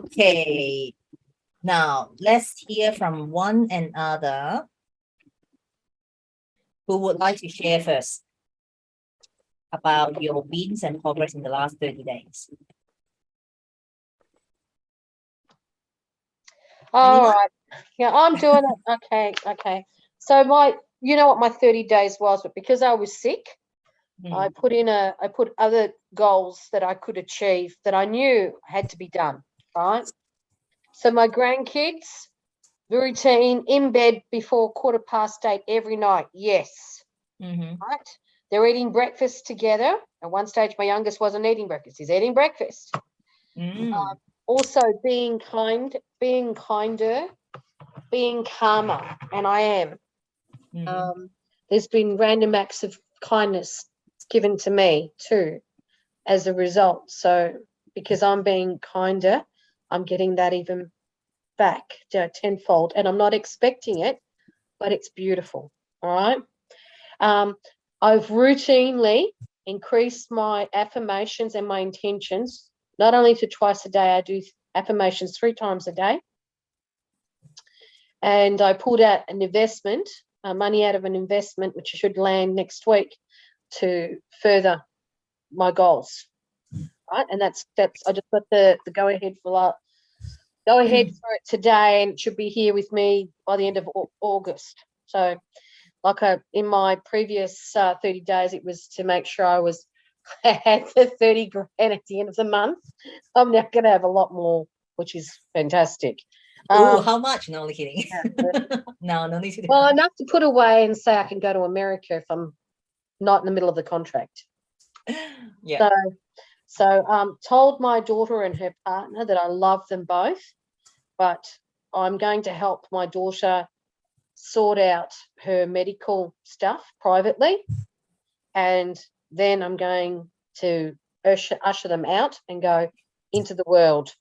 Okay. Now let's hear from one another. Who would like to share first about your wins and progress in the last 30 days? All Anyone? right. Yeah, I'm doing it. Okay. So you know what my 30 days was, but because I was sick, I put other goals that I could achieve that I knew had to be done, right? So my grandkids, routine in bed before 8:15 every night. Yes. Right? They're eating breakfast together. At one stage, my youngest wasn't eating breakfast. He's eating breakfast. Also being kind, being kinder, being calmer, and I am. There's been random acts of kindness given to me too as a result. So because I'm being kinder, I'm getting that even back tenfold, and I'm not expecting it, but it's beautiful. All right. I've routinely increased my affirmations and my intentions, not only to twice a day. I do affirmations 3 times a day. And I pulled out an investment, money out of an investment, which should land next week to further my goals. Right. And that's I just got the go ahead for it today, and it should be here with me by the end of August. So in my previous 30 days, it was to make sure I had the 30 grand at the end of the month. I'm now going to have a lot more, which is fantastic. How much? No, only kidding. No need to. Well, enough to put away and say I can go to America if I'm not in the middle of the contract. Yeah. So told my daughter and her partner that I love them both, but I'm going to help my daughter sort out her medical stuff privately, and then I'm going to usher them out and go into the world.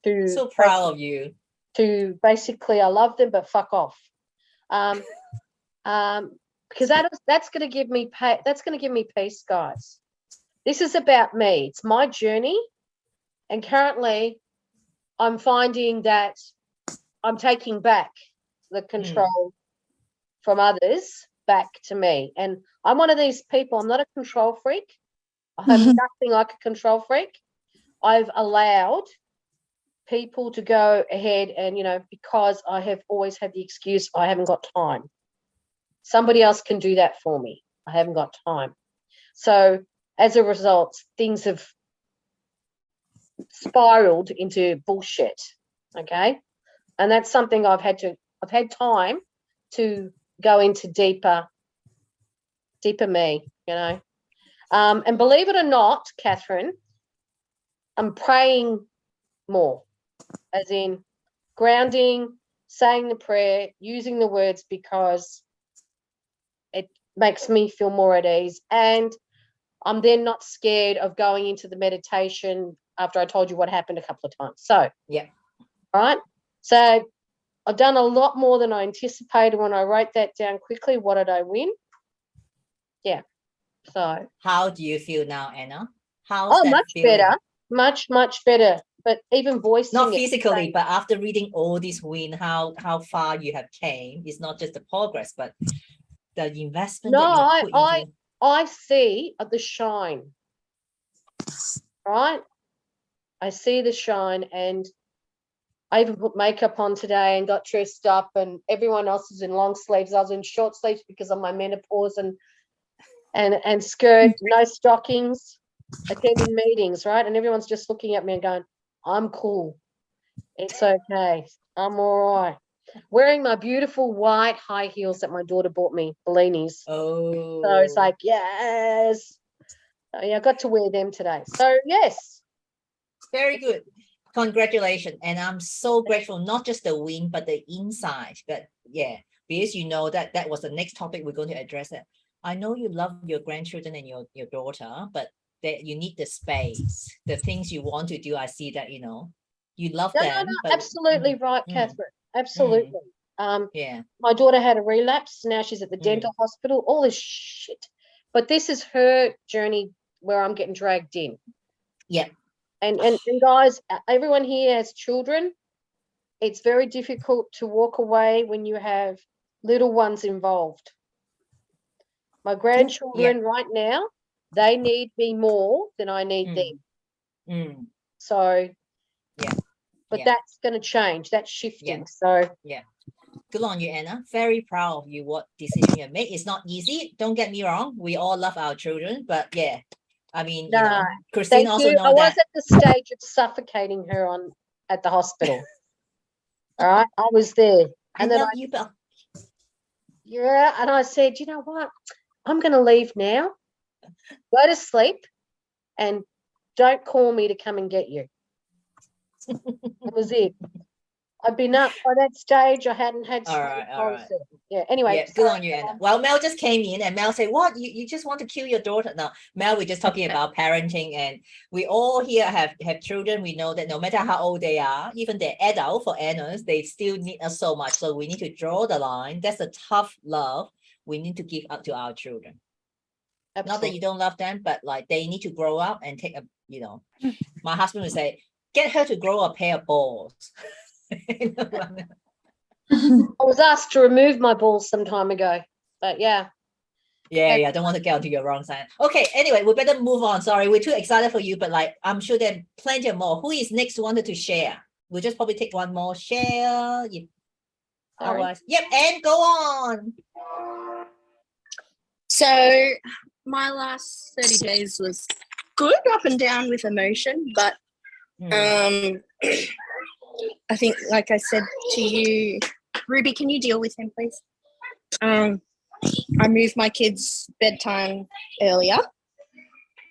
So proud of you. To basically, I love them, but fuck off. Because that's going to give me that's going to give me peace, guys. This is about me. It's my journey, and currently, I'm finding that I'm taking back the control from others back to me. And I'm one of these people. I'm not a control freak. I'm nothing like a control freak. I've allowed people to go ahead and, because I have always had the excuse, I haven't got time. Somebody else can do that for me. I haven't got time. So as a result, things have spiraled into bullshit. Okay. And that's something I've had time to go into deeper me, and believe it or not, Catherine, I'm praying more, as in grounding, saying the prayer, using the words, because it makes me feel more at ease. And I'm then not scared of going into the meditation after I told you what happened a couple of times. So, yeah. All right. So I've done a lot more than I anticipated when I wrote that down quickly. What did I win? Yeah. So how do you feel now, Anna? How's that much feeling? better. Much better. But even voicing not physically, but after reading all this win, how far you have came. It's not just the progress, but the investment that you put into. I see the shine. Right? I see the shine, and I even put makeup on today and got dressed up, and everyone else is in long sleeves. I was in short sleeves because of my menopause, and skirt, no stockings, attending meetings, right? And everyone's just looking at me and going, I'm cool. It's okay. I'm all right. Wearing my beautiful white high heels that my daughter bought me, Bellinis. Oh. So it's like, yes. So, yeah, I got to wear them today. So, yes. Very good. Congratulations. And I'm so grateful, not just the win, but the inside. But yeah, because that was the next topic we're going to address it. I know you love your grandchildren and your daughter, but that you need the space, the things you want to do. I see that, you love them. No, but, absolutely right, Catherine. Absolutely. Yeah. My daughter had a relapse. Now she's at the dental hospital. All this shit. But this is her journey where I'm getting dragged in. Yeah. And guys, everyone here has children. It's very difficult to walk away when you have little ones involved. My grandchildren right now, they need me more than I need them. Mm. So, Yeah. but Yeah. that's going to change. That's shifting. Yeah. So, Yeah. Good on you, Anna. Very proud of you. What decision you made. It's not easy. Don't get me wrong. We all love our children, but yeah, I mean, you know, Christine thank also you. know I was that. at the stage of suffocating her at the hospital. All right, I was there, I and then love you, but and I said, you know what? I'm going to leave now. Go to sleep, and don't call me to come and get you. That was it. I'd been up by that stage. I hadn't had all right. Yeah. Anyway, yeah, good on you, Anna. Well, Mel just came in and Mel said, what? You just want to kill your daughter? No, Mel, we're just talking about parenting, and we all here have children. We know that no matter how old they are, even they're adult for Anna's, they still need us so much. So we need to draw the line. That's a tough love we need to give up to our children. Absolutely. Not that you don't love them, but like they need to grow up and take a, you know, my husband would say, get her to grow a pair of balls. I was asked to remove my balls some time ago, but yeah. Yeah, I don't want to get onto your wrong side. Okay, anyway, we better move on. Sorry, we're too excited for you, but like I'm sure there are plenty of more. Who is next wanted to share? We'll just probably take one more share. Otherwise, yep, and go on. So my last 30 days was good, up and down with emotion, but I think, like I said to you, Ruby, can you deal with him, please? I moved my kids' bedtime earlier,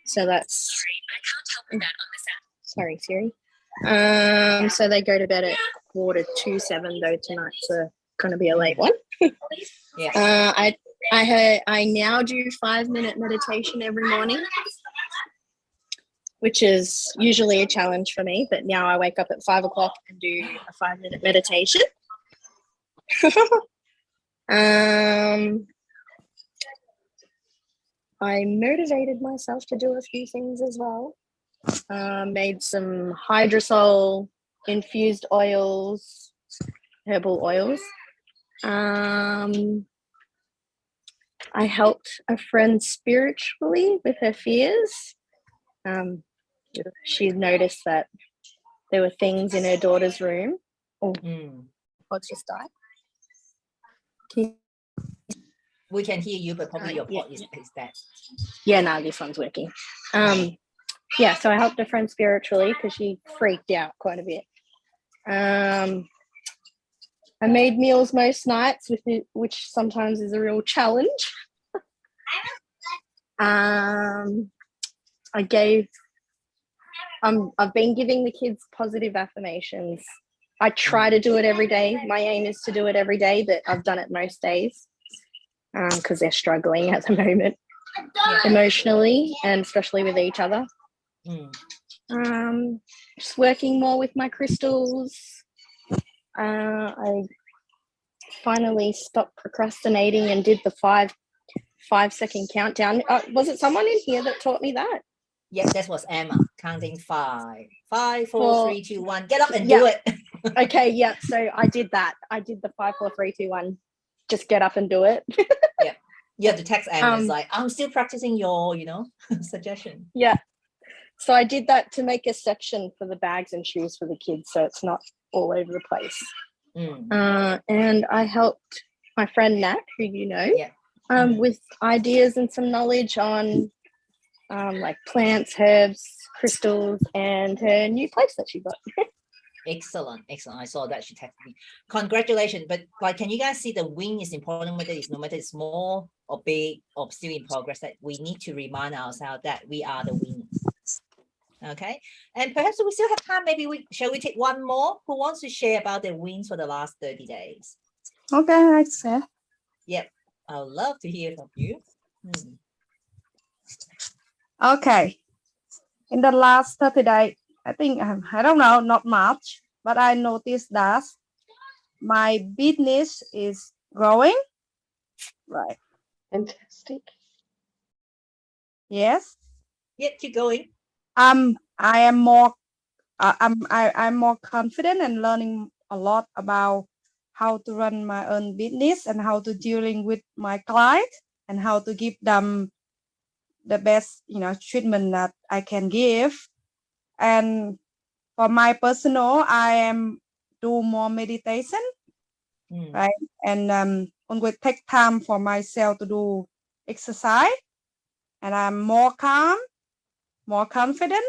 so that's. Sorry, I can't help with that on this app. Sorry, Siri. So they go to bed at 6:45, though tonight's going to be a late one. Yeah. I now do 5-minute meditation every morning, which is usually a challenge for me, but now I wake up at 5 o'clock and do a 5-minute meditation. I motivated myself to do a few things as well. Made some hydrosol infused oils, herbal oils. I helped a friend spiritually with her fears. She noticed that there were things in her daughter's room. Oh, what's just died? We can hear you, but probably your pot is that. Yeah, no, this one's working. Yeah, so I helped a friend spiritually because she freaked out quite a bit. I made meals most nights, which sometimes is a real challenge. I've been giving the kids positive affirmations. I try to do it every day. My aim is to do it every day, but I've done it most days because they're struggling at the moment emotionally and especially with each other. Just working more with my crystals. I finally stopped procrastinating and did the 5-second countdown. Was it someone in here that taught me that? Yes, that was Emma counting 5, 5, 4, 3, 2, 1. Get up and do it. Okay, yeah. So I did that. I did the 5, 4, 3, 2, 1. Just get up and do it. Yeah. You have to text Emma. It's like, I'm still practicing your, suggestion. Yeah. So I did that to make a section for the bags and shoes for the kids, so it's not all over the place. And I helped my friend Nat, who you know, with ideas and some knowledge on like plants, herbs, crystals, and her new place that she got. Excellent. I saw that she texted me. Congratulations. But like, can you guys see the win is important, whether it's no matter it's small or big or still in progress, that we need to remind ourselves that we are the winners. Okay, and perhaps we still have time. Maybe shall we take one more? Who wants to share about their wins for the last 30 days? Okay, I say. Yep, I would love to hear from you. Okay, in the last 30 days, I think I don't know, not much, but I noticed that my business is growing. Right. Fantastic. Yes. Yep, keep going. I am more I'm more confident and learning a lot about how to run my own business and how to dealing with my clients and how to give them the best treatment that I can give. And for my personal, I am do more meditation, Mm. right? And always take time for myself to do exercise, and I'm more calm, more confident,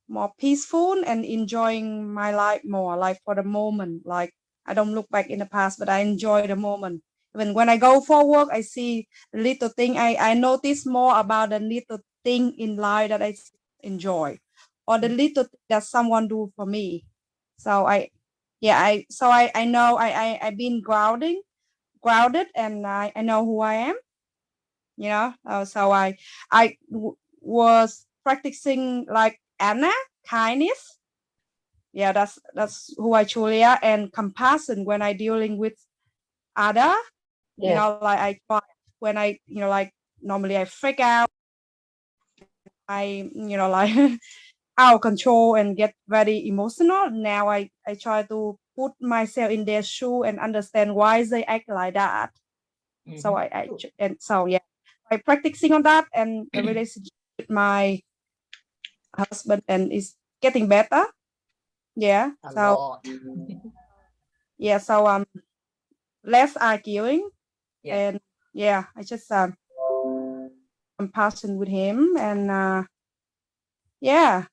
more peaceful, and enjoying my life more. Like for the moment, like I don't look back in the past, but I enjoy the moment. Even when I go for work, I see the little thing. I notice more about the little thing in life that I enjoy, or the little thing that someone do for me. So I know I've been grounded, and I know who I am. So was practicing like Anna, kindness. Yeah, that's who I truly are, and compassion when I dealing with other. Yeah. Like I try when I like normally I freak out. I like out of control and get very emotional. Now I try to put myself in their shoe and understand why they act like that. So Mhm. I and so yeah, I practicing on that, and the relationship with my husband and is getting better. Yeah. A So lot. yeah, so less arguing, Yeah. and yeah, I just compassion with him, and yeah,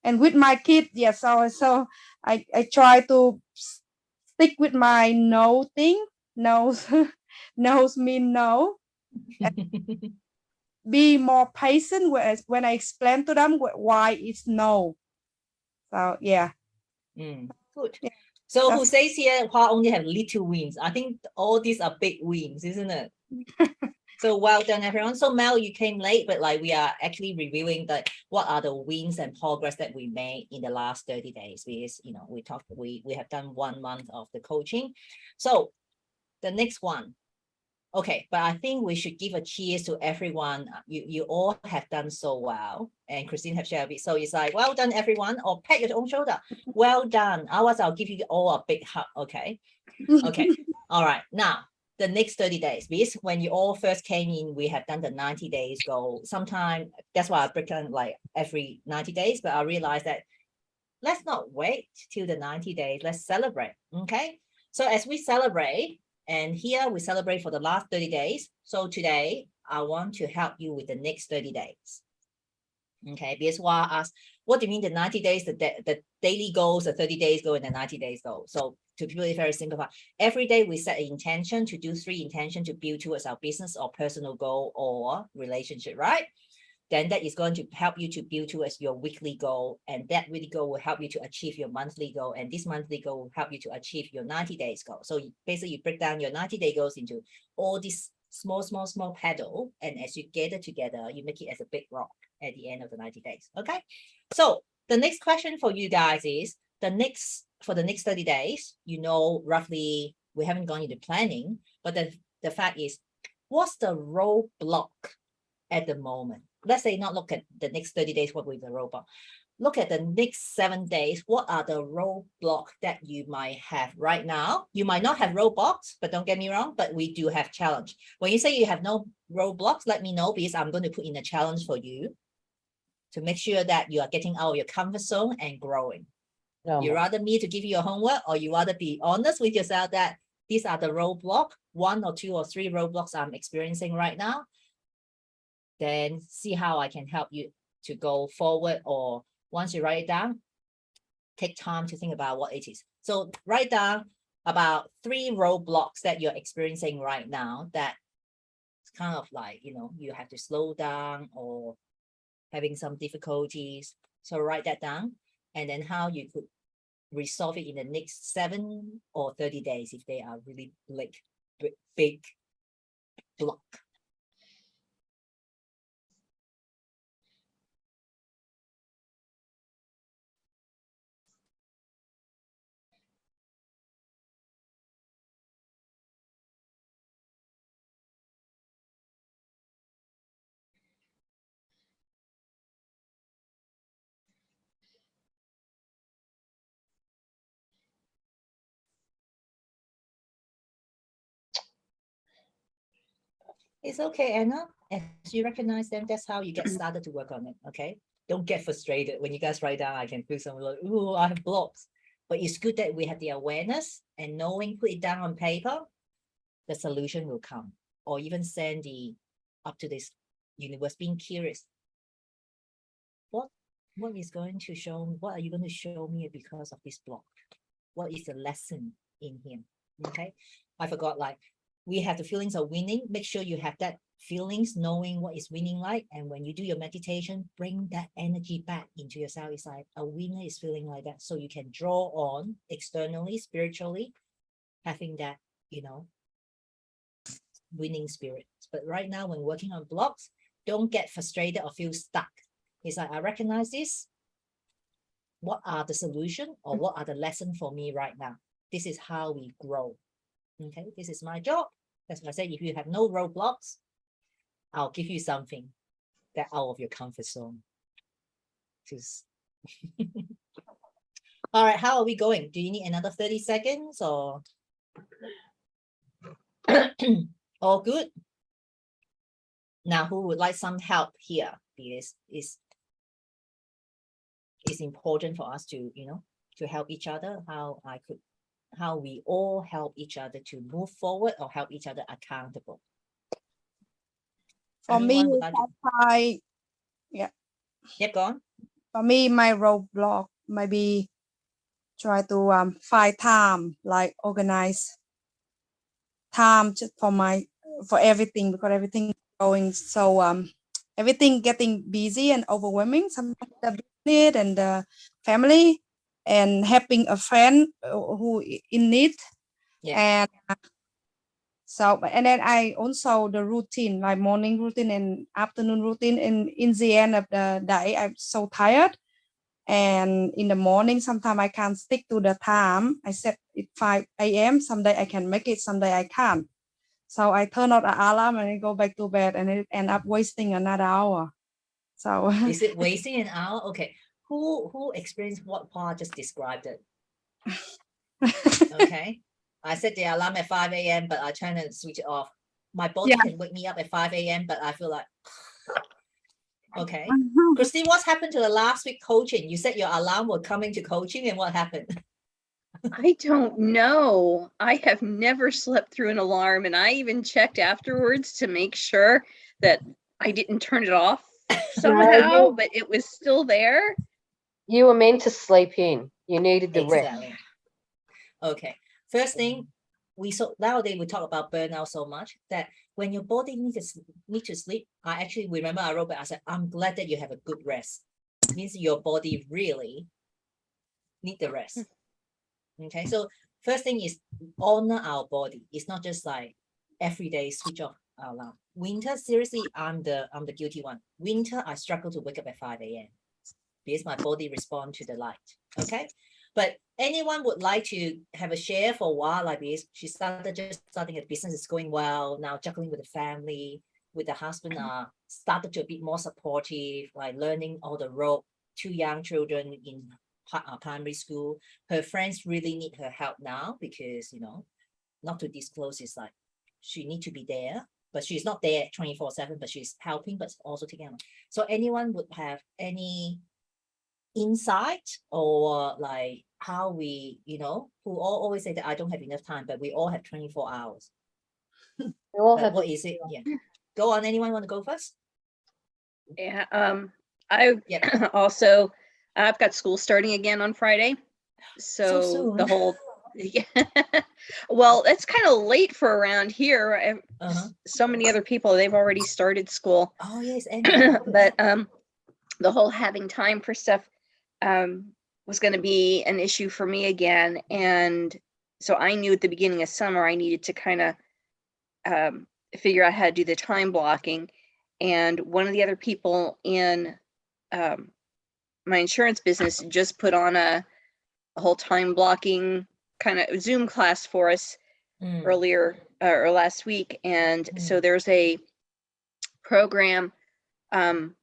and with my kid, yeah. So I try to stick with my no thing. Knows knows mean no. Be more patient when I explain to them why it's no. So yeah, Good. yeah, So who that's says here Hua only have little wins? I think all these are big wins, isn't it? So well done, everyone. So Mel, you came late, but like we are actually reviewing what are the wins and progress that we made in the last 30 days. Because we have done 1 month of the coaching. So the next one. Okay, but I think we should give a cheers to everyone. You all have done so well, and Christine have shared it. So it's like, well done, everyone, or pat your own shoulder. Well done. Otherwise, I'll give you all a big hug. Okay. Okay. All right. Now, the next 30 days, because when you all first came in, we have done the 90 days goal. Sometime that's why I break down like every 90 days, but I realized that let's not wait till the 90 days. Let's celebrate. Okay. So as we celebrate, and here we celebrate for the last 30 days. So today, I want to help you with the next 30 days. Okay, because why I asked, what do you mean the 90 days, the daily goals, the 30 days goal, and the 90 days goal? So to be really very simple, every day we set an intention to do 3 intentions to build towards our business or personal goal or relationship, right? Then that is going to help you to build towards your weekly goal, and that weekly goal will help you to achieve your monthly goal, and this monthly goal will help you to achieve your 90 days goal. So basically you break down your 90-day goals into all these small pedal, and as you gather together, you make it as a big rock at the end of the 90 days. Okay. So the next question for you guys is for the next 30 days, roughly we haven't gone into planning, but the fact is, what's the roadblock at the moment? Let's say not look at the next 30 days, what will be the roadblock? Look at the next 7 days. What are the roadblocks that you might have right now? You might not have roadblocks, but don't get me wrong, but we do have challenge. When you say you have no roadblocks, let me know, because I'm going to put in a challenge for you to make sure that you are getting out of your comfort zone and growing. You rather me to give you your homework, or you rather be honest with yourself that these are the roadblock, 1 or 2 or 3 roadblocks I'm experiencing right now, then see how I can help you to go forward. Or once you write it down, take time to think about what it is. So write down about 3 roadblocks that you're experiencing right now that it's kind of like, you have to slow down or having some difficulties. So write that down, and then how you could resolve it in the next 7 or 30 days if they are really big block. It's okay, Anna. As you recognize them, that's how you get started to work on it. Okay. Don't get frustrated when you guys write down. I can feel something like, oh, I have blocks. But it's good that we have the awareness and knowing, put it down on paper, the solution will come. Or even send the up to this universe, being curious. What is going to show? What are you going to show me because of this block? What is the lesson in here? Okay. I forgot, like, we have the feelings of winning. Make sure you have that feelings, knowing what is winning like. And when you do your meditation, bring that energy back into yourself. It's like a winner is feeling like that. So you can draw on externally, spiritually, having that, winning spirit. But right now, when working on blocks, don't get frustrated or feel stuck. It's like, I recognize this. What are the solution or what are the lesson for me right now? This is how we grow. Okay, this is my job. That's why I say, if you have no roadblocks, I'll give you something that out of your comfort zone. Just all right, how are we going? Do you need another 30 seconds or all good? Now, who would like some help here? Because it's important for us to, to help each other. How we all help each other to move forward or help each other accountable. For me, Anyone would like to- Yep, go on. for me, my roadblock maybe try to find time, like organize time just for everything, because everything going so everything getting busy and overwhelming. Sometimes the business and the family and helping a friend who in need. Yeah. And so, and then I also the routine, like morning routine and afternoon routine. And in the end of the day, I'm so tired. And in the morning, sometimes I can't stick to the time. I set it 5 a.m. Someday I can make it, someday I can't. So I turn on the alarm and I go back to bed, and it end up wasting another hour. So Is it wasting an hour? Okay. Who experienced what Paul just described it? Okay. I set the alarm at 5 a.m., but I turn and switch it off. My body Yeah. can wake me up at 5 a.m., but I feel like, okay. Christine, what's happened to the last week coaching? You said your alarm was coming to coaching, and what happened? I don't know. I have never slept through an alarm, and I even checked afterwards to make sure that I didn't turn it off somehow, but it was still there. You were meant to sleep in. You needed the rest. Exactly. Okay. First thing, nowadays we talk about burnout so much that when your body needs to sleep, I actually remember I wrote back, I said, I'm glad that you have a good rest. It means your body really need the rest. Okay, so first thing is honor our body. It's not just like every day switch off our alarm. Winter, seriously, I'm the guilty one. Winter, I struggle to wake up at 5 a.m. because my body respond to the light. Okay, but anyone would like to have a share for a while, like this? She starting a business, is going well now, juggling with the family, with the husband, started to be more supportive, like learning all the rope. 2 young children in primary school. Her friends really need her help now because, not to disclose, it's like she need to be there, but she's not there 24/7, but she's helping, but also taking care. So anyone would have any insight or like how we, who always say that I don't have enough time, but we all have 24 hours. We all But have what is it? Yeah. Go on. Anyone want to go first? Yeah. I Yep. also, I've got school starting again on Friday. So soon. the whole, yeah. Well, it's kind of late for around here. So many other people, they've already started school. Oh yes, But the whole having time for stuff was going to be an issue for me again. And so I knew at the beginning of summer I needed to kind of figure out how to do the time blocking. And one of the other people in my insurance business just put on a whole time blocking kind of Zoom class for us earlier or last week. And so there's a program,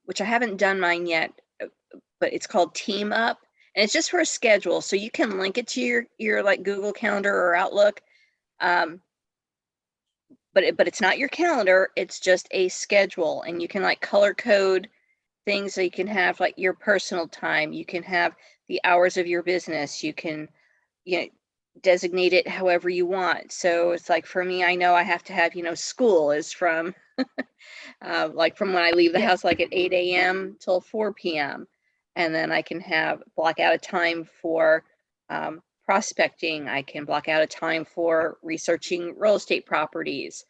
which I haven't done mine yet, but it's called Team Up, and it's just for a schedule. So you can link it to your like Google Calendar or Outlook. but it's not your calendar. It's just a schedule, and you can like color code things. So you can have like your personal time. You can have the hours of your business. You can, you know, designate it however you want. So it's like for me, I know I have to have, you know, school is from like from when I leave the Yeah. house, like at 8 a.m. till 4 p.m. And then I can have block out a time for prospecting. I can block out a time for researching real estate properties.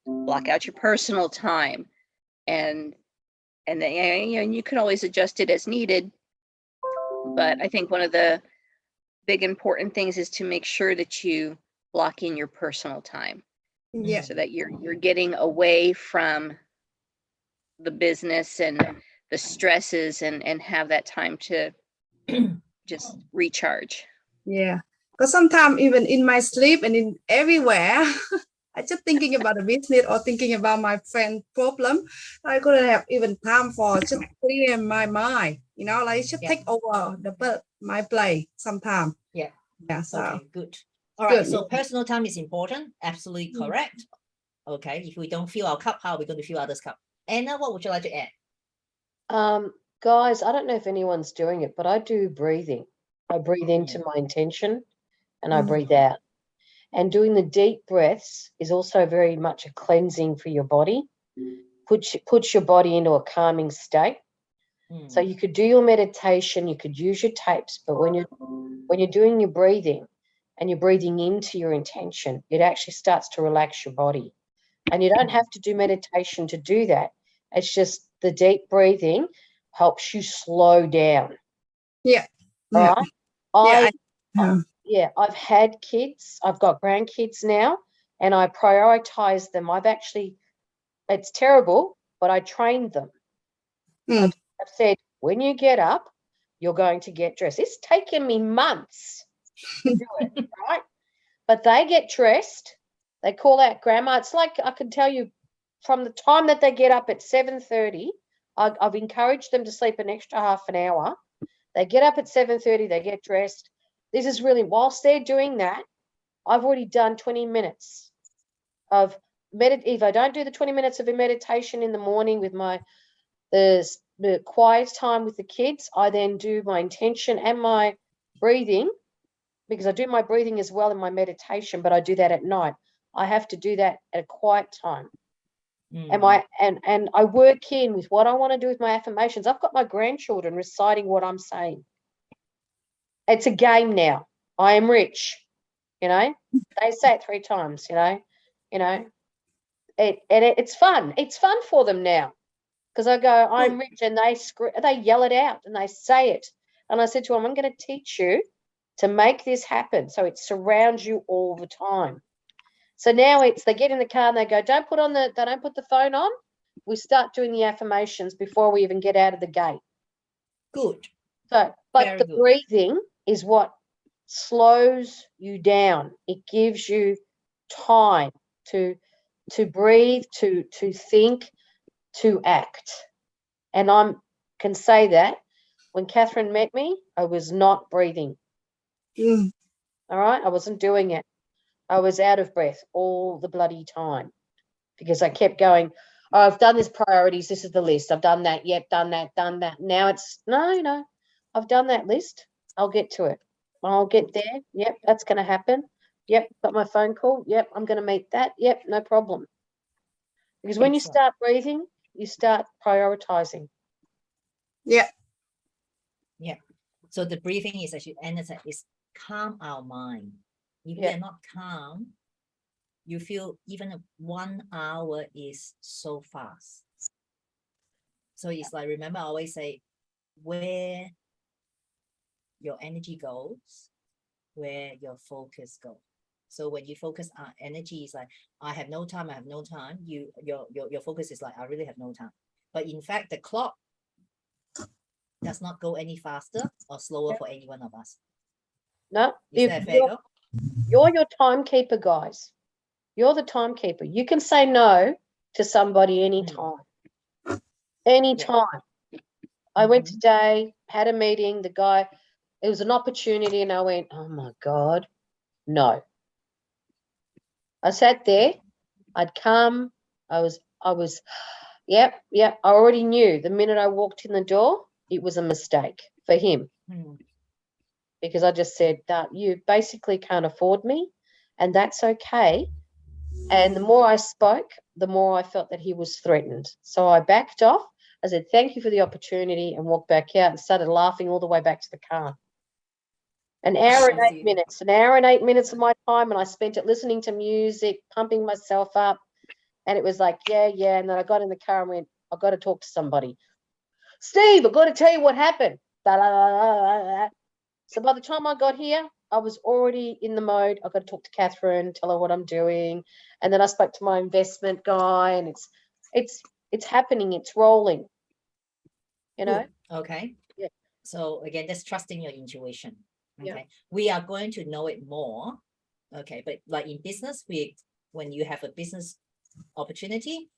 Block out your personal time, and then you know, and you can always adjust it as needed. But I think one of the big important things is to make sure that you block in your personal time Yeah. so that you're getting away from the business and the stresses and have that time to just recharge. Yeah. Because sometimes even in my sleep and in everywhere, I just thinking about the business or thinking about my friend problem. I couldn't have even time for just clear my mind. You know, like it should Yeah. take over my play sometime. Yeah. Yeah. So Okay, good. All right, good. so personal time is important. Absolutely Mm. correct. Okay, if we don't fill our cup, how are we going to fill others' cup? Anna, what would you like to add? Guys, I don't know if anyone's doing it, but I do breathing. I breathe into my intention and I Mm. breathe out. And doing the deep breaths is also very much a cleansing for your body. Puts your body into a calming state. So Mm, you could do your meditation, you could use your tapes, but when you're doing your breathing and you're breathing into your intention, it actually starts to relax your body. And you don't have to do meditation to do that. It's just the deep breathing helps you slow down. Yeah. All Yeah. right. Yeah. I've had kids, I've got grandkids now, and I prioritize them. It's terrible, but I trained them. Mm. I've said, when you get up, you're going to get dressed. It's taken me months to do it, right? But they get dressed, they call out grandma. It's like I can tell you from the time that they get up at 7:30, I've encouraged them to sleep an extra half an hour. They get up at 7:30, they get dressed. This is really, whilst they're doing that, I've already done 20 minutes of if I don't do the 20 minutes of a meditation in the morning with the quiet time with the kids, I then do my intention and my breathing, because I do my breathing as well in my meditation, but I do that at night. I have to do that at a quiet time. mm, And I work in with what I want to do with my affirmations. I've got my grandchildren reciting what I'm saying. It's a game now. I am rich, you know. They say it 3 times, you know. It's fun. It's fun for them now. Because I go, I'm rich, and they yell it out and they say it. And I said to them, I'm going to teach you to make this happen so it surrounds you all the time. So now they get in the car and they go, don't put the phone on. We start doing the affirmations before we even get out of the gate. good. So, but Very the good. breathing is what slows you down. It gives you time to breathe, to think, to act. And I can say that when Catherine met me, I was not breathing. Mm. All right. I wasn't doing it. I was out of breath all the bloody time because I kept going, oh, I've done this priorities. This is the list. I've done that. Yep. Done that. Now it's no. I've done that list. I'll get to it. I'll get there. Yep. That's going to happen. Yep. Got my phone call. Yep. I'm going to meet that. Yep. No problem. Because when you Excellent. start breathing, you start prioritizing. Yeah. So the breathing is actually, Anna said, is calm our mind. If we Yeah. are not calm, you feel even 1 hour is so fast. So it's like, remember, I always say, where your energy goes, where your focus goes. So when you focus on energy, is like, I have no time, your focus is like, I really have no time. But in fact, the clock does not go any faster or slower for any one of us. No, Is that fair? you're your timekeeper, guys. You're the timekeeper. You can say no to somebody anytime. Anytime. I went today, had a meeting, the guy, it was an opportunity, and I went, oh my God, no. I sat there I'd come. Yep. I already knew the minute I walked in the door, it was a mistake for him Mm. because I just said that you basically can't afford me, and that's okay. And the more I spoke, the more I felt that he was threatened. So I backed off. I said, thank you for the opportunity, and walked back out and started laughing all the way back to the car. An hour and I 8 see. minutes, an hour and 8 minutes of my time, and I spent it listening to music, pumping myself up. And it was like, yeah. And then I got in the car and went, I've got to talk to somebody. Steve, I've got to tell you what happened. So by the time I got here, I was already in the mode. I've got to talk to Catherine, tell her what I'm doing. And then I spoke to my investment guy, and it's happening, it's rolling. You know? Good. Okay. Yeah. So again, that's trusting your intuition. Yeah. Okay. We are going to know it more. Okay. But like in business, when you have a business opportunity,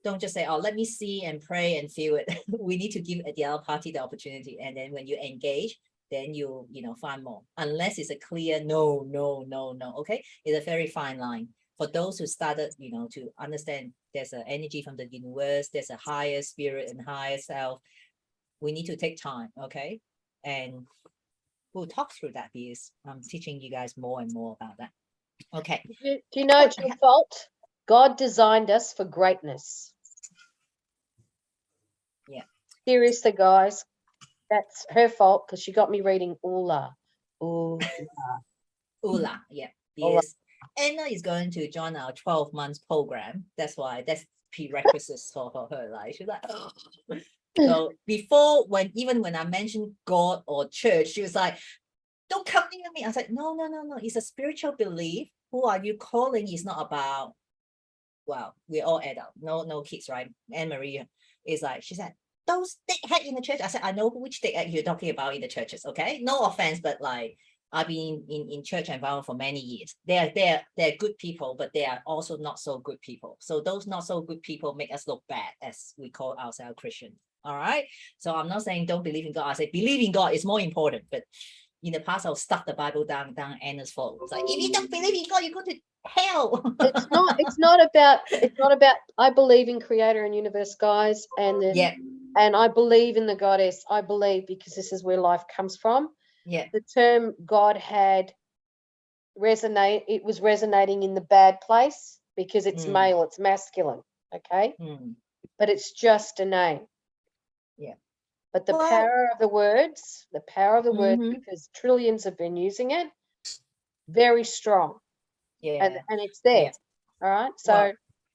don't just say, oh, let me see and pray and feel it. We need to give the other party the opportunity. And then when you engage, then you find more. Unless it's a clear no. Okay. It's a very fine line. For those who started, to understand there's an energy from the universe, there's a higher spirit and higher self. We need to take time, okay? And we'll talk through that because I'm teaching you guys more and more about that. Okay. Do you know it's your fault? God designed us for greatness. Yeah. Seriously, guys, that's her fault because she got me reading Ula. Ula, yeah. Ula. Because Anna is going to join our 12 months program. That's why that's prerequisites for her. Like she's like, oh. So before, even when I mentioned God or church, she was like, don't come near me. I was like, no. It's a spiritual belief. Who are you calling? It's not about, well, we're all adults, no kids, right? Anne Marie is like, she said, those dickhead in the church. I said, I know which dickhead you're talking about in the churches, okay? No offense, but like, I've been in church environment for many years. They're good people, but they are also not so good people. So those not so good people make us look bad, as we call ourselves Christians. All right. So I'm not saying don't believe in God. I say believe in God is more important. But in the past, I'll stuff the Bible down Anna's throat. It's like, if you don't believe in God, you go to hell. It's not about I believe in creator and universe, guys, and I believe in the goddess. I believe because this is where life comes from. Yeah. The term God had it was resonating in the bad place because it's male, it's masculine, okay? But it's just a name. Yeah. But the power of the words, because trillions have been using it, very strong. Yeah. And it's there. Yeah. All right. So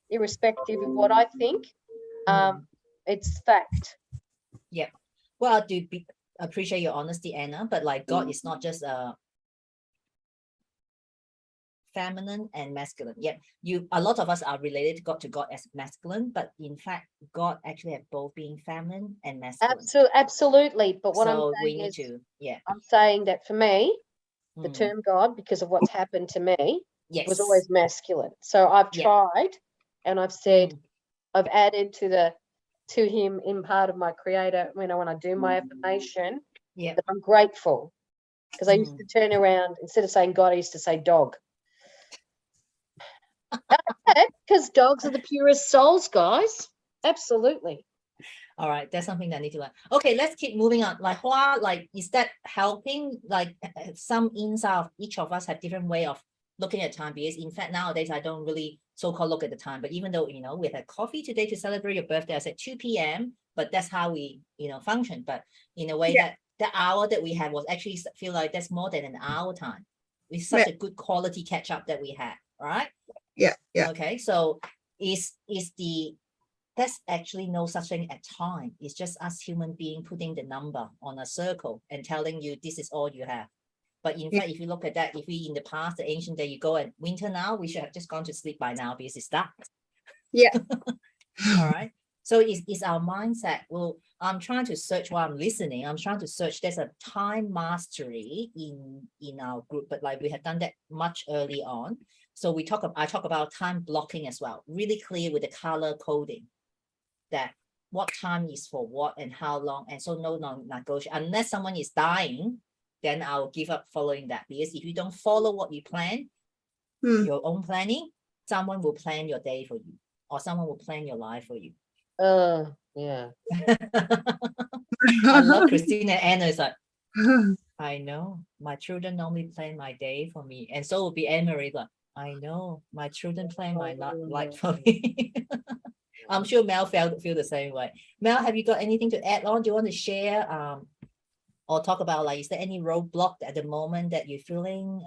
irrespective of what I think, it's fact. Yeah. Well, I do appreciate your honesty, Anna, but like God is not just feminine and masculine. Yeah, a lot of us are related to God as masculine, but in fact, God actually have both being feminine and masculine. Absolutely. But what I'm saying I'm saying that for me, the term God, because of what's happened to me, was always masculine. So I've tried, and I've said, I've added to him in part of my creator, when I do my affirmation, that I'm grateful. Because I used to turn around, instead of saying God, I used to say dog. Because dogs are the purest souls, guys. Absolutely. All right, that's something that I need to learn. Okay, let's keep moving on. Like, is that helping? Like, some inside of each of us have different way of looking at time, because in fact nowadays I don't really so-called look at the time. But even though we had coffee today to celebrate your birthday, I said 2 p.m. But that's how we function. But in a way that the hour that we had was actually feel like that's more than an hour time. It's such a good quality catch up that we had, right? Yeah. Okay, so there's actually no such thing at time. It's just us human being putting the number on a circle and telling you this is all you have. But in fact, if you look at that, if we in the past, the ancient day, you go at winter now, we should have just gone to sleep by now because it's dark. Yeah. All right. So it's our mindset. Well, I'm trying to search while I'm listening. I'm trying to search. There's a time mastery in our group, but like we have done that much early on. So I talk about time blocking as well. Really clear with the color coding that what time is for what and how long. And so no non-negotiable. Unless someone is dying, then I'll give up following that. Because if you don't follow what you plan, your own planning, someone will plan your day for you, or someone will plan your life for you. Yeah. I love Christine and Anna. It's like, I know my children normally plan my day for me, and so will be Anne-Marie. Like, I know my children plan my life for me. I'm sure Mel feel the same way. Mel, have you got anything to add on? Do you want to share or talk about, like, is there any roadblock at the moment that you're feeling?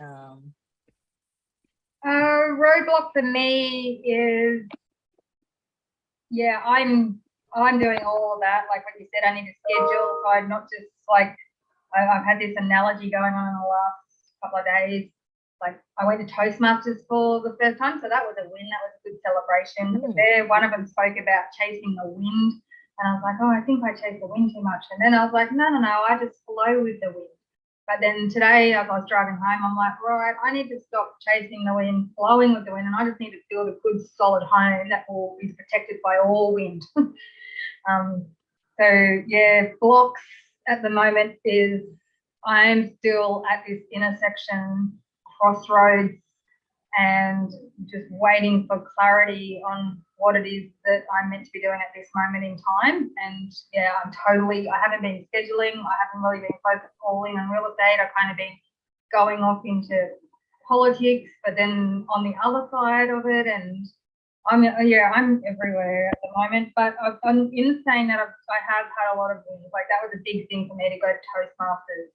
Roadblock for me is, yeah, I'm doing all of that. Like what you said, I need to schedule, so I'm not just like, I've had this analogy going on in the last couple of days. Like I went to Toastmasters for the first time, so that was a win. That was a good celebration. But there, one of them spoke about chasing the wind, and I was like, oh, I think I chase the wind too much. And then I was like, no, I just flow with the wind. But then today, as I was driving home, I'm like, right, I need to stop chasing the wind, flowing with the wind, and I just need to build a good, solid home that will be protected by all wind. So yeah, blocks at the moment is I'm still at this intersection, crossroads, and just waiting for clarity on what it is that I'm meant to be doing at this moment in time. And yeah, I haven't been scheduling. I haven't really been focused all in on real estate. I've kind of been going off into politics, but then on the other side of it, and I'm everywhere at the moment. But I'm in saying that I have had a lot of wins. Like that was a big thing for me to go to Toastmasters.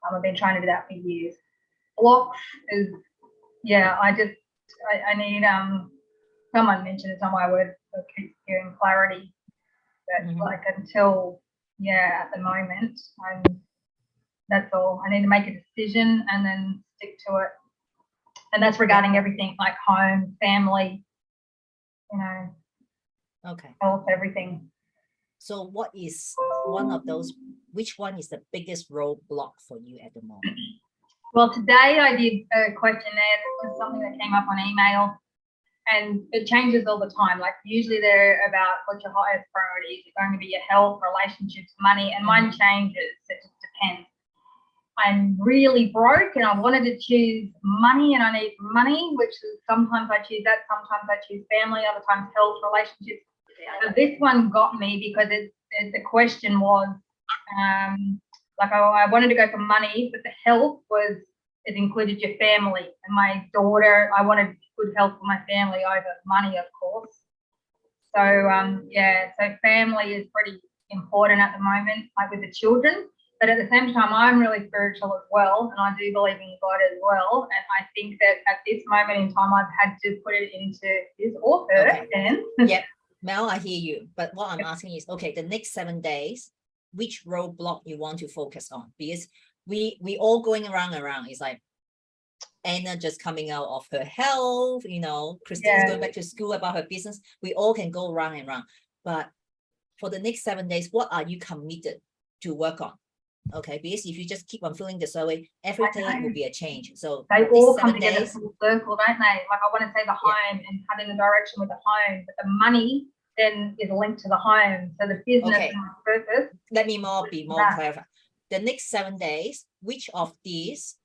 I've been trying to do that for years. Blocks is, yeah, I need, someone mentioned it's on my word, I keep hearing clarity. But like until, yeah, at the moment, that's all. I need to make a decision and then stick to it. And that's regarding everything like home, family, you know, Okay. health, everything. So what is one of those, which one is the biggest roadblock for you at the moment? Well, today I did a questionnaire, just something that came up on email, and it changes all the time. Like usually they're about what's your highest priority. Is it going to be your health, relationships, money? And mine changes. It just depends. I'm really broke and I wanted to choose money and I need money, which is sometimes I choose that, sometimes I choose family, other times health, relationships. But this one got me because the question was, like I wanted to go for money, but the health it included your family and my daughter. I wanted good health for my family over money, of course. So yeah, so family is pretty important at the moment, like with the children. But at the same time, I'm really spiritual as well, and I do believe in God as well. And I think that at this moment in time, I've had to put it into his or her hands. Yeah, Mel, I hear you. But what I'm asking is, okay, the next 7 days, which roadblock you want to focus on? Because we all going around. It's like Anna just coming out of her health, you know, Christine's going back to school about her business. We all can go round and round. But for the next 7 days, what are you committed to work on? Okay, because if you just keep on feeling this way, every day will be a change. So they all come together full circle, don't they? Like I want to say the home and cut in the direction with the home, but the money then is linked to the home. So the business and the purpose. Let me be more clarified. The next 7 days, which of these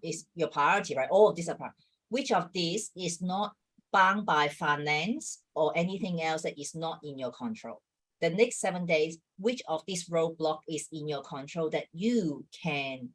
is your priority, right? All of these are priority. Which of these is not bound by finance or anything else that is not in your control? The next 7 days, which of this roadblock is in your control that you can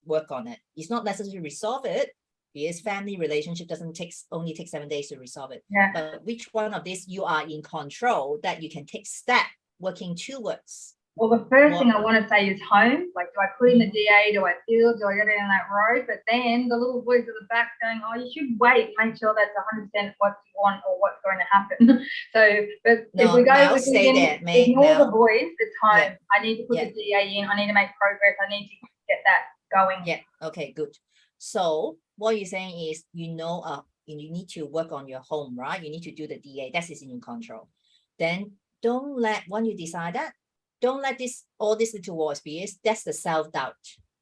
work on it? It's not necessary to resolve it, because family relationship doesn't only take 7 days to resolve it. Yeah. But which one of these you are in control that you can take step working towards? Well, the first thing I want to say is home. Like, do I put in the DA? Do I build? Do I go down that road? But then the little voice at the back going, oh, you should wait, make sure that's 100% what you want or what's going to happen. So, but if we go with ignore the voice, it's home. Yeah. I need to put the DA in. I need to make progress. I need to get that going. Yeah. Okay, good. So what you're saying is, you need to work on your home, right? You need to do the DA. That is in your control. Then when you decide that, don't let all these little voice, because that's the self-doubt.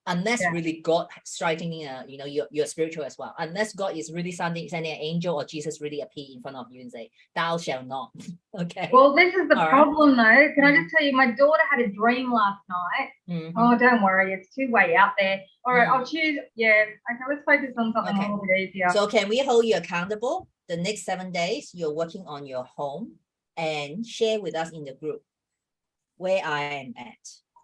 unless Yeah. really God striking you know, you're spiritual as well. Unless God is really sending an angel or Jesus really appear in front of you and say, "Thou shall not." Okay. Well, this is the All right. problem though. Can I Mm. just tell you, my daughter had a dream last night. Mhm. Oh, don't worry, it's too way out there. All right, Mm. I'll choose. Yeah, okay, let's focus on something Okay. a little bit easier. So can we hold you accountable? The next 7 days, you're working on your home and share with us in the group where I am at.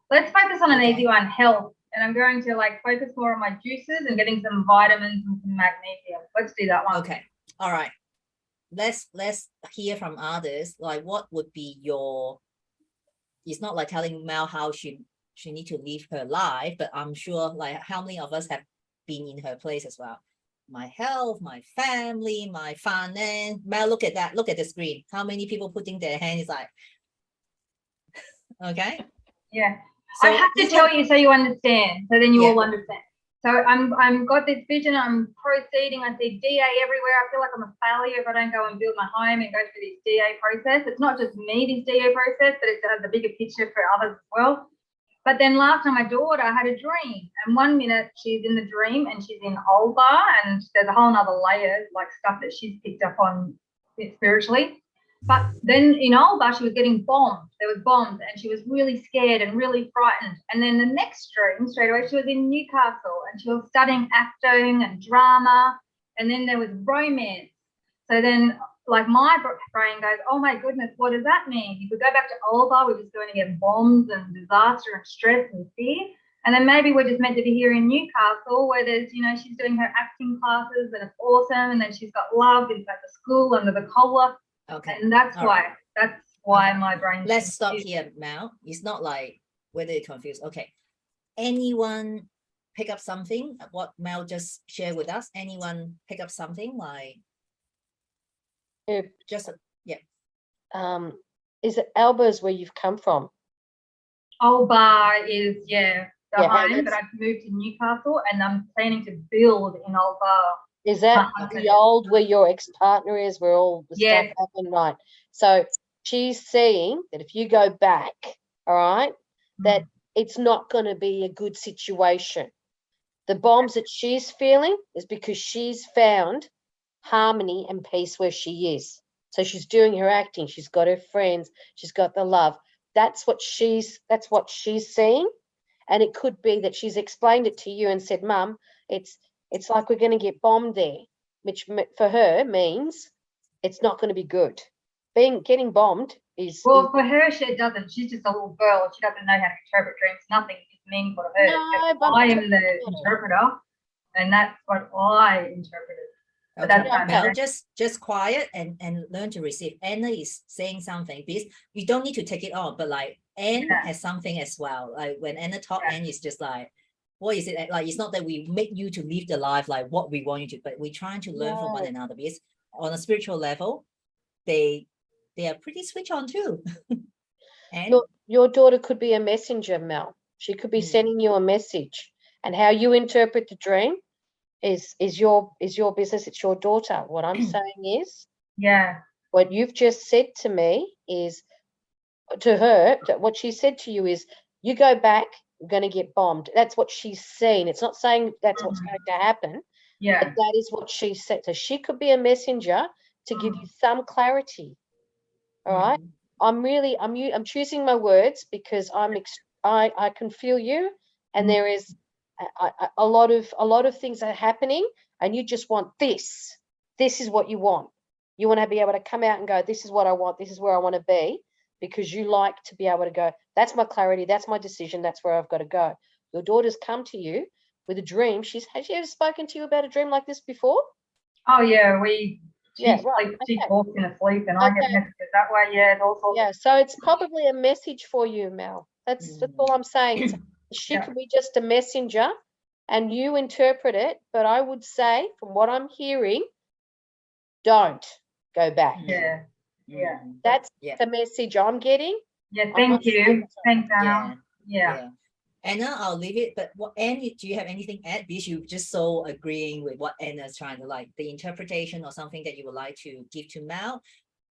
Let's focus on an Okay. easy one, health. And I'm going to like focus more on my juices and getting some vitamins and some magnesium. Let's do that one. Okay. All right. Let's hear from others. Like, what would be your? It's not like telling Mel how she need to live her life, but I'm sure like how many of us have been in her place as well. My health, my family, my finance. Mel, look at that. Look at the screen. How many people putting their hands like? Okay. Yeah. So I have to this tell one- you so you understand, so then you Yeah. will understand. So I'm got this vision, I'm proceeding, I see DA everywhere. I feel like I'm a failure if I don't go and build my home and go through this DA process. It's not just me, this DA process, but it's the bigger picture for others as well. But then last time my daughter had a dream, and 1 minute she's in the dream and she's in Olbar, and there's a whole nother layer, like stuff that she's picked up on spiritually. But then in Olbar, she was getting bombed. There was bombs, and she was really scared and really frightened. And then the next dream, straight away, she was in Newcastle, and she was studying acting and drama. And then there was romance. So then, like, my brain goes, "Oh my goodness, what does that mean? If we go back to Olbar, we're just going to get bombs and disaster and stress and fear. And then maybe we're just meant to be here in Newcastle, where there's, you know, she's doing her acting classes and it's awesome. And then she's got love inside the school under the collar." Okay. And that's All why, Okay. my brain. Let's stop here, Mel. It's not like whether you're confused. Okay. Anyone pick up something? What Mel just shared with us? Anyone pick up something like If, just is it Alba's where you've come from? Olbar is, the Yeah, home, and but I've moved to Newcastle and I'm planning to build in Olbar. Is that Okay. the old where your ex-partner is, where all the Yes. stuff happened, right? So she's seeing that if you go back, all right, that it's not going to be a good situation. The bombs that she's feeling is because she's found harmony and peace where she is. So she's doing her acting, she's got her friends, she's got the love. That's what she's seeing. And it could be that she's explained it to you and said, "Mum, it's like we're going to get bombed there," which for her means it's not going to be good. Getting bombed is Well, for her, she doesn't. She's just a little girl. She doesn't know how to interpret dreams. Nothing is meaningful to her. No, but I am the interpreter, and that's what I interpreted. But okay. that's Mel, fine. just quiet and learn to receive. Anna is saying something because you don't need to take it on, but like Anne Yeah. has something as well. Like when Anna talk, Yeah. Anne is just like, what is it? Like it's not that we make you to live the life like what we want you to, but we're trying to learn from one No. another because on a spiritual level, they are pretty switch on too. And your daughter could be a messenger, Mel. She could be Mm. sending you a message, and how you interpret the dream is your business. It's your daughter. What I'm saying is, Yeah. what you've just said to me is, to her, that what she said to you is, you go back, you're going to get bombed. That's what she's seen. It's not saying that's what's going to happen, but Yeah. that is what she said. So she could be a messenger to give you some clarity. All right. Mm. I'm choosing my words because I can feel you, and Mm. there is a lot of things are happening, and you just want this. This is what you want. You want to be able to come out and go, "This is what I want. This is where I want to be," because you like to be able to go, "That's my clarity. That's my decision. That's where I've got to go." Your daughter's come to you with a dream. Has she ever spoken to you about a dream like this before? Oh yeah. She Yeah, right, sleeps, she okay. talks in her sleep, and I get Okay. messages that way. Yeah. It's all sorts. Yeah, so it's probably a message for you, Mel. That's all I'm saying. She Yeah. could be just a messenger and you interpret it, but I would say, from what I'm hearing, don't go back. Yeah. Yeah. Mm. That's Yeah. the message I'm getting. Yeah. I'm Thank not you. saying so. Thanks, Yeah. Anna. Yeah. Anna, I'll leave it. But what Anne, do you have anything to add? Because you just so agreeing with what Anna's trying to like the interpretation or something that you would like to give to Mel.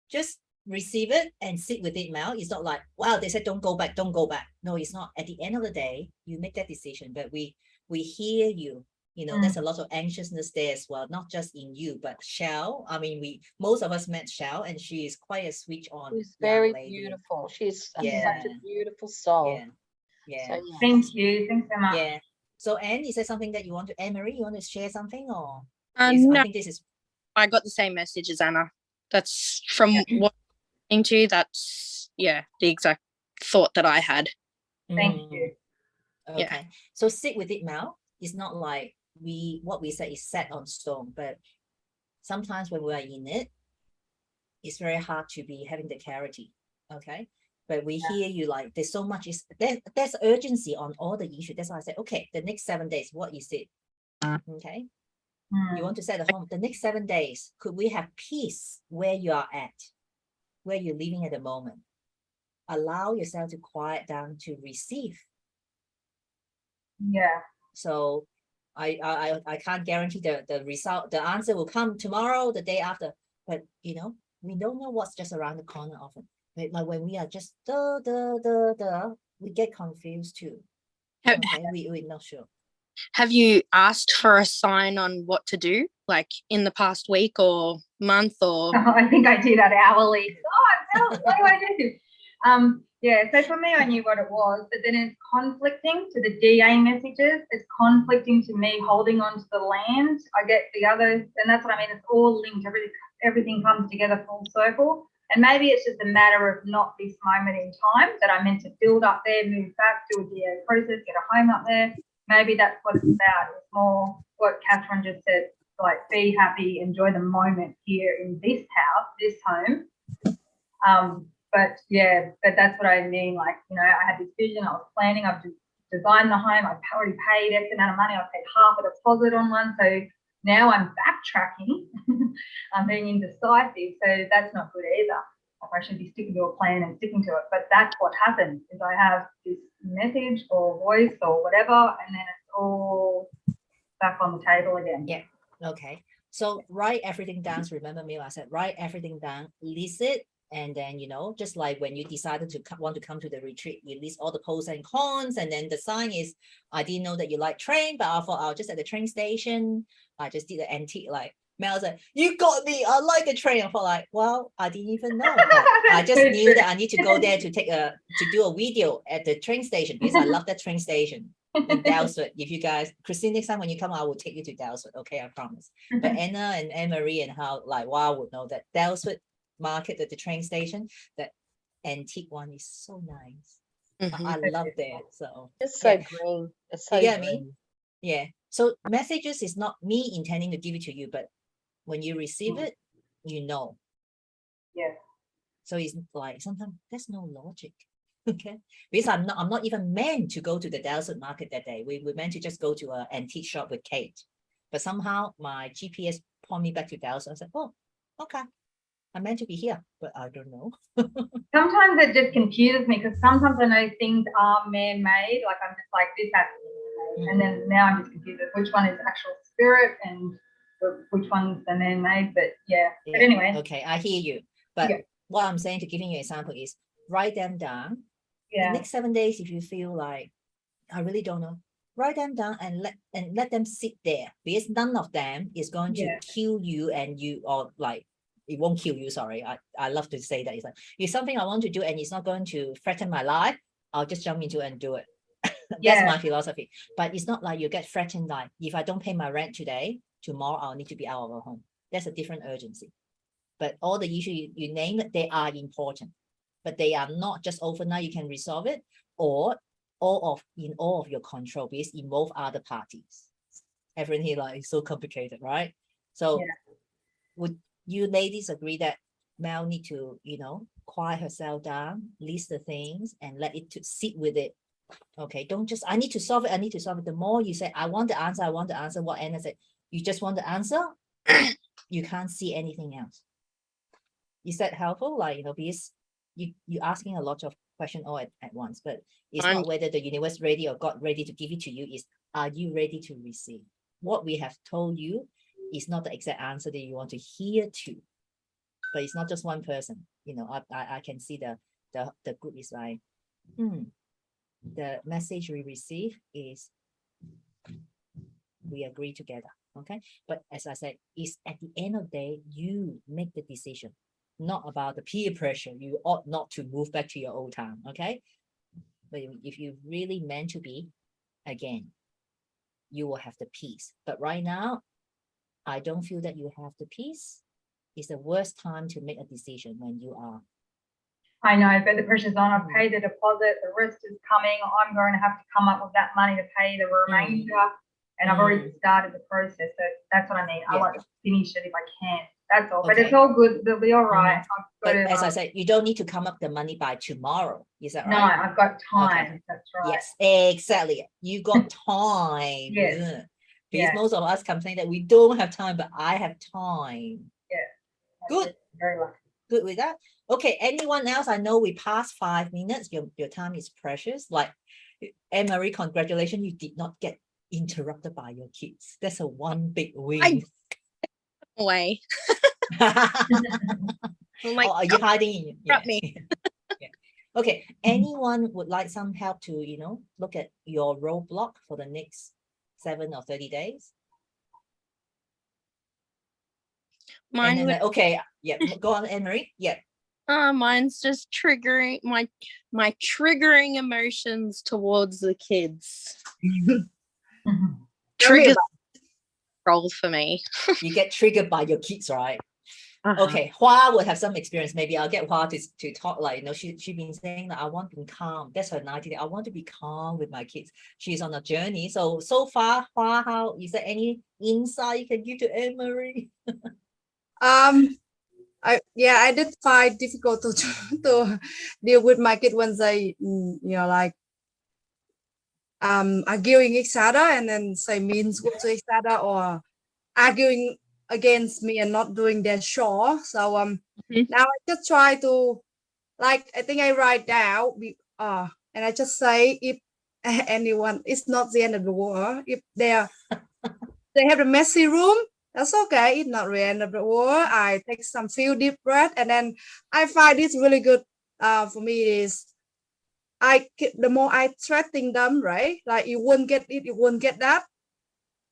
Just receive it and sit with it, Mel. It's not like, wow, they said don't go back, don't go back. No, it's not. At the end of the day, you make that decision. But we we hear you. You know, there's a lot of anxiousness there as well, not just in you, but Shell. I mean, most of us met Shell, and she is quite a switch on She's young very lady. beautiful. She's such Yeah. a beautiful soul. Yeah, yeah, So yeah. Thank you. Thanks so much. yeah. So, Anne, is there something that you want to, Anne-Marie, you want to share something, or? Uh, Yes, I no, think this is, I got the same message as Anna. That's from what I'm into. That's the exact thought that I had. Thank Mm, you. Yeah. okay. So sit with it, Mel. It's not like what we said is set on stone, but sometimes when we are in it, it's very hard to be having the clarity. Okay. But we hear you, like there's so much there's urgency on all the issue. That's why I said, okay, the next 7 days, what is it? Okay. You want to set a home. The next 7 days, could we have peace where you are at, where you're living at the moment? Allow yourself to quiet down to receive. Yeah. So I can't guarantee the result, the answer will come tomorrow, the day after. But you know, we don't know what's just around the corner often. Like when we are just we get confused too. Ha- Okay, we're not sure. Have you asked for a sign on what to do, like in the past week or month or? I think I do that hourly. Oh, what do I do? Yeah, so for me, I knew what it was, but then it's conflicting to the DA messages. It's conflicting to me holding on to the land. I get the other, and that's what I mean. It's all linked. Everything comes together full circle. And maybe it's just a matter of not this moment in time that I'm meant to build up there, move back, do a DA process, get a home up there. Maybe that's what it's about. It's more what Catherine just said, like be happy, enjoy the moment here in this house, this home. But that's what I mean. Like, you know, I had this vision, I was planning, I've designed the home, I've already paid X amount of money, I've paid half a deposit on one. So now I'm backtracking. I'm being indecisive. So that's not good either. Like I should be sticking to a plan and sticking to it. But that's what happens is I have this message or voice or whatever, and then it's all back on the table again. Yeah. Okay. So write everything down. Remember me, I said, write everything down, list it. And then, you know, just like when you decided to want to come to the retreat, you list all the pros and cons. And then the sign is, I didn't know that you like train, but I thought I'll just at the train station. I just did the antique, like Mel said, you got me. I like the train. I thought like, well, I didn't even know. I just knew that I need to go there to do a video at the train station because I love that train station in Dalesford. If you guys, Christine, next time when you come, I will take you to Dalesford. Okay, I promise. But Anna and Anne-Marie and how like wow would know that Dalesford market at the train station, that antique one is so nice. I love that. So It's so yeah. green. It's so You get me? green. Yeah. So messages is not me intending to give it to you, but when you receive it, you know. Yeah. So it's like sometimes there's no logic. Okay. Because I'm not even meant to go to the Dalesford market that day. We meant to just go to an antique shop with Kate. But somehow my GPS point me back to Dalesford. I said, oh, okay. I'm meant to be here, but I don't know. Sometimes it just confuses me because sometimes I know things are man-made. Like I'm just like, this has to be man-made. And then now I'm just confused with which one is actual spirit and which one's the man-made. But yeah. But anyway. Okay, I hear you. But what I'm saying to giving you an example is write them down. The next 7 days, if you feel like I really don't know, write them down and let them sit there, because none of them is going to kill you and you, or like it won't kill you. Sorry, I love to say that. It's like it's something I want to do and it's not going to threaten my life, I'll just jump into it and do it. That's my philosophy. But it's not like you get threatened like if I don't pay my rent today, tomorrow I'll need to be out of a home. That's a different urgency. But all the issues you name it, they are important, but they are not just overnight you can resolve it, or in all of your control, because involve other parties. Everything here like is so complicated, right? So would you ladies agree that Mel need to, you know, quiet herself down, list the things and let it to sit with it? Okay, don't just I need to solve it, I need to solve it. The more you say I want the answer, I want the answer, what Anna said, you just want the answer, you can't see anything else. Is that helpful? Like, you know, because you asking a lot of questions all at once, but it's not whether the universe ready or God ready to give it to you, is are you ready to receive? What we have told you is not the exact answer that you want to hear to, but it's not just one person. You know, I can see the group is like, the message we receive is We agree together. Okay. But as I said, it's at the end of the day, you make the decision, not about the peer pressure. You ought not to move back to your old town. Okay. But if you really meant to be, again, you will have the peace. But right now, I don't feel that you have the peace. It's the worst time to make a decision when you are. I know, but the pressure's on. I've paid the deposit, the rest is coming. I'm going to have to come up with that money to pay the remainder. And I've already started the process. So that's what I mean. I Yeah. like to finish it if I can. That's all. But Okay. it's all good. They'll be all right. I've But got to, as I said, you don't need to come up the money by tomorrow. Is that no, right? I've got time. That's right. Yes, exactly. You got time. Yes. isn't it? Because Yeah. most of us complain that we don't have time, but I have time. Good. Very lucky. Good with that. Okay, anyone else? I know we passed 5 minutes. Your time is precious. Like Anne-Marie, congratulations. You did not get interrupted by your kids. That's a one big win. Away. I'm like, Or are you hiding in? interrupt me. Yeah. Okay. Anyone would like some help to, look at your roadblock for the next 7 or 30 days? And mine then, would, okay, yeah, go on, Anne-Marie. Yeah. mine's just triggering my triggering emotions towards the kids. Triggers role for me. You get triggered by your kids, right? Uh-huh. Okay, Hua would have some experience. Maybe I'll get Hua to talk. Like, she's been saying that I want to be calm. That's her 90 day. I want to be calm with my kids. She's on a journey. So far, Hua, how is there any insight you can give to Anne-Marie? I did find difficult to deal with my kid when they like arguing each other and then say mean words to each other or arguing against me and not doing their chore. So now I just try to, like, I think I write down and I just say, if anyone, it's not the end of the world. If they have a messy room, that's okay. It's not the end of the world. I take some few deep breath, and then I find it's really good for me is the more I threaten them, right? Like, you won't get it, you won't get that.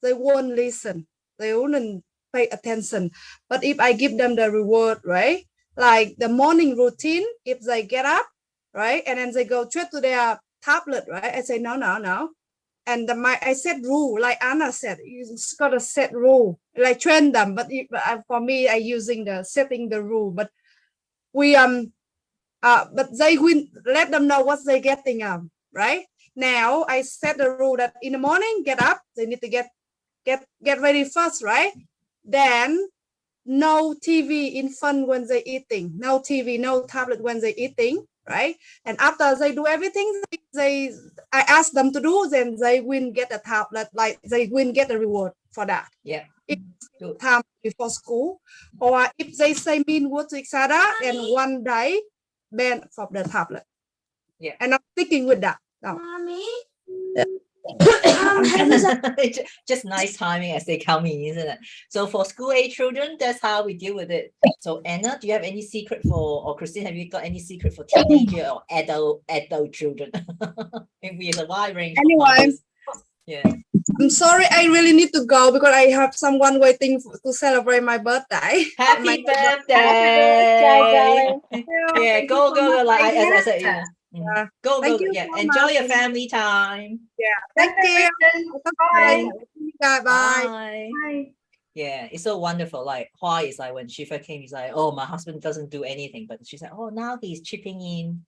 They won't listen. They won't pay attention. But if I give them the reward, right? Like the morning routine, if they get up, right? And then they go straight to their tablet, right? I say, no. And I set rule, like Anna said, you just got to set rule, like train them. But for me, I using the setting the rule. But we but they will let them know what they're getting right? Now I set the rule that in the morning, get up, they need to get ready first, right? Then no TV in front when they're eating, no TV, no tablet when they're eating, right? And after they do everything I ask them to do, then they will get a tablet, like they will get a reward for that. Yeah. If time before school, or if they say mean words to each other, then one day ban from the tablet. Yeah. And I'm sticking with that. Mommy? Just nice timing as they come in, isn't it? So for school age children, that's how we deal with it. So Anna, do you have any secret or Christine, have you got any secret for teenager or adult children? If we have a wide range. Anyway, yeah. I'm sorry, I really need to go because I have someone waiting to celebrate my birthday. Happy birthday, darling. Yeah, go. Like as I said, Yeah. Go. Thank you Yeah, so enjoy much. your family time. Thank you. Bye. Bye. Bye. Bye. Yeah, it's so wonderful. Like Hua is like when Shifa came, he's like, oh, my husband doesn't do anything, but she's like, oh, now he's chipping in.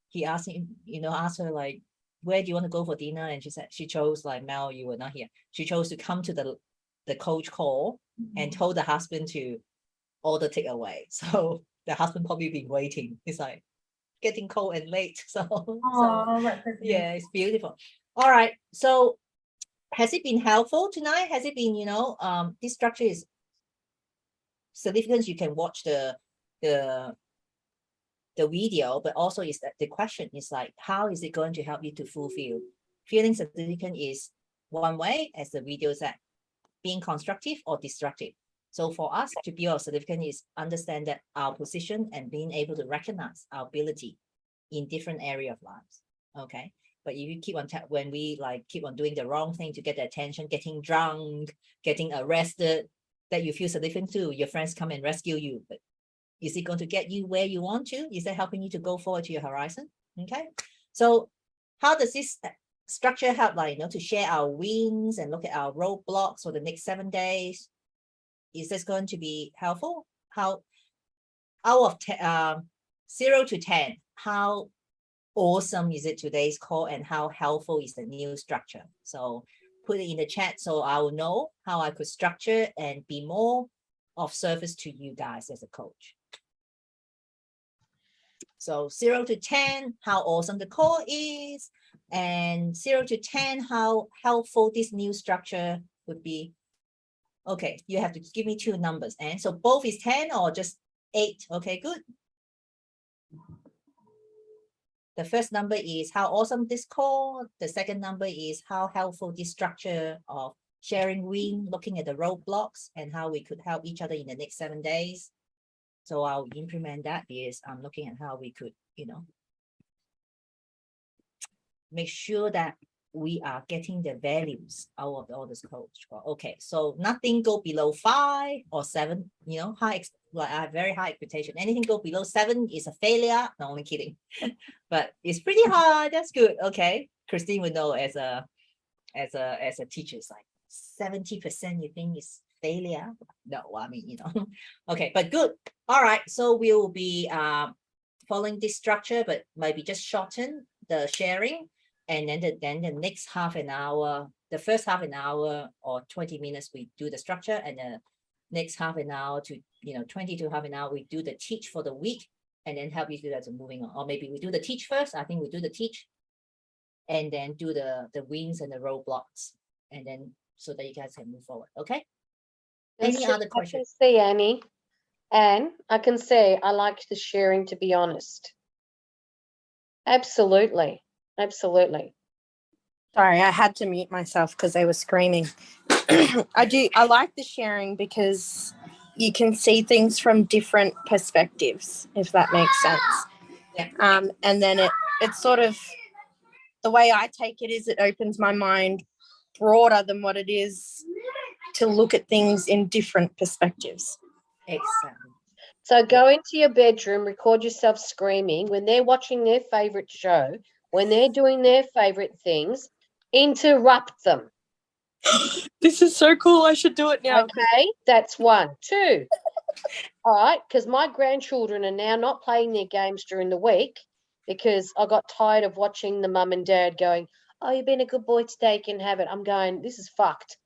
He asked him, asked her like, where do you want to go for dinner? And she said she chose, like, Mel, you were not here. She chose to come to the coach call and told the husband to order takeaway. So the husband probably been waiting. It's like getting cold and late. So Oh, that's so cute. yeah, it's beautiful. All right. So has it been helpful tonight? Has it been, this structure is significant. You can watch the video, but also is that the question is like, how is it going to help you to fulfill? Feeling significant is one way, as the video said, being constructive or destructive. So for us to be significant is understand that our position and being able to recognize our ability in different area of lives. Okay. But if you keep on when we like keep on doing the wrong thing to get the attention, getting drunk, getting arrested, that you feel significant too, your friends come and rescue you. But is it going to get you where you want to? Is that helping you to go forward to your horizon? Okay. So how does this structure help, like, to share our wins and look at our roadblocks for the next 7 days? Is this going to be helpful? How, out of 0 to 10, how awesome is it today's call, and how helpful is the new structure? So put it in the chat so I will know how I could structure and be more of service to you guys as a coach. So 0 to 10, how awesome the call is, and 0 to 10, how helpful this new structure would be. Okay, you have to give me 2 numbers. And so both is 10 or just 8? Okay, good. The first number is how awesome this call. The second number is how helpful this structure of sharing win, looking at the roadblocks and how we could help each other in the next 7 days. So I'll implement that because I'm looking at how we could, make sure that we are getting the values out of all this coach. Okay, so nothing go below 5 or 7, high, like I have very high expectation. Anything go below 7 is a failure. No, I'm kidding. But it's pretty hard. That's good. Okay, Christine would know as a teacher, it's like 70% you think is failure. No, I mean, okay, but good. All right, so we'll be following this structure, but maybe just shorten the sharing. And then the next half an hour, the first half an hour or 20 minutes, we do the structure, and the next half an hour to 20 to half an hour, we do the teach for the week, and then help you do that. So moving on, or maybe we do the teach first. I think we do the teach, and then do the wins and the roadblocks, and then so that you guys can move forward. Okay. Any other questions? I can see Annie, and I can say I like the sharing. To be honest, absolutely. Absolutely. Sorry, I had to mute myself because they were screaming. I like the sharing because you can see things from different perspectives, if that makes sense. Yeah. And then it's sort of, the way I take it is it opens my mind broader than what it is to look at things in different perspectives. Exactly. So go into your bedroom, record yourself screaming when they're watching their favorite show, when they're doing their favorite things, interrupt them. This is so cool. I should do it now. Okay, that's 1. 2. All right, because my grandchildren are now not playing their games during the week because I got tired of watching the mum and dad going, oh, you've been a good boy today, you can have it. I'm going, this is fucked.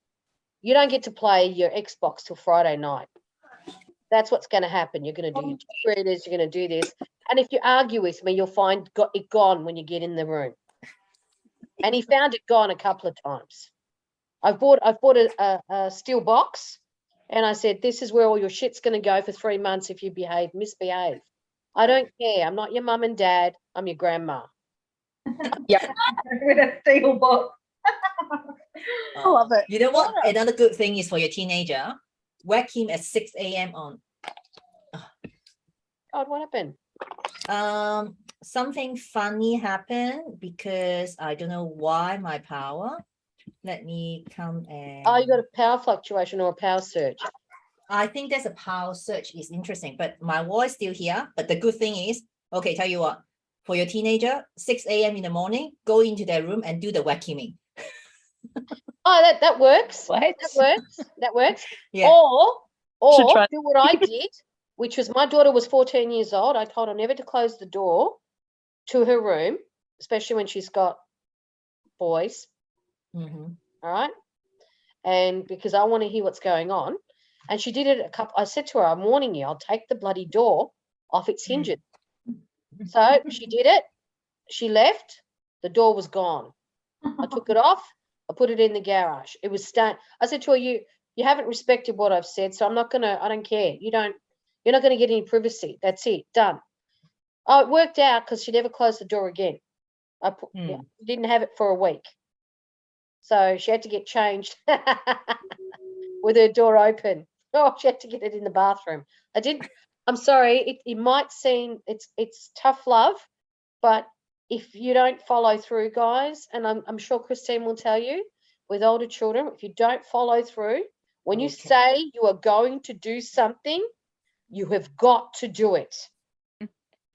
You don't get to play your Xbox till Friday night. That's what's going to happen. You're going to do your readers, you're going to do this. And if you argue with me, you'll find it gone when you get in the room. And he found it gone a couple of times. I've bought a steel box, and I said, this is where all your shit's going to go for 3 months if you misbehave. I don't care. I'm not your mum and dad. I'm your grandma. Yeah. With a steel box. I love it. You know what? Another good thing is for your teenager, whack him at 6 a.m. on. God, what happened? Something funny happened because I don't know why my power. Let me come and. Oh, you got a power fluctuation or a power surge. I think there's a power surge is interesting, but my voice still here. But the good thing is, okay, tell you what, for your teenager, 6 a.m. in the morning, go into their room and do the vacuuming. Oh, that works. What? That works. That works. Yeah. Or Should try. do what I did, which was my daughter was 14 years old. I told her never to close the door to her room, especially when she's got boys. Mhm. All right. And because I want to hear what's going on. And she did it I said to her, I'm warning you, I'll take the bloody door off its hinges. So she did it. She left. The door was gone. I took it off. I put it in the garage. It was I said to her, you haven't respected what I've said, so I don't care. You're not going to get any privacy. That's it. Done. Oh, it worked out because she never closed the door again. Didn't have it for a week. So she had to get changed with her door open. Oh, she had to get it in the bathroom. I'm sorry, it might seem it's tough love, but if you don't follow through, guys, and I'm sure Christine will tell you, with older children, if you don't follow through, when you Okay. say you are going to do something, you have got to do it.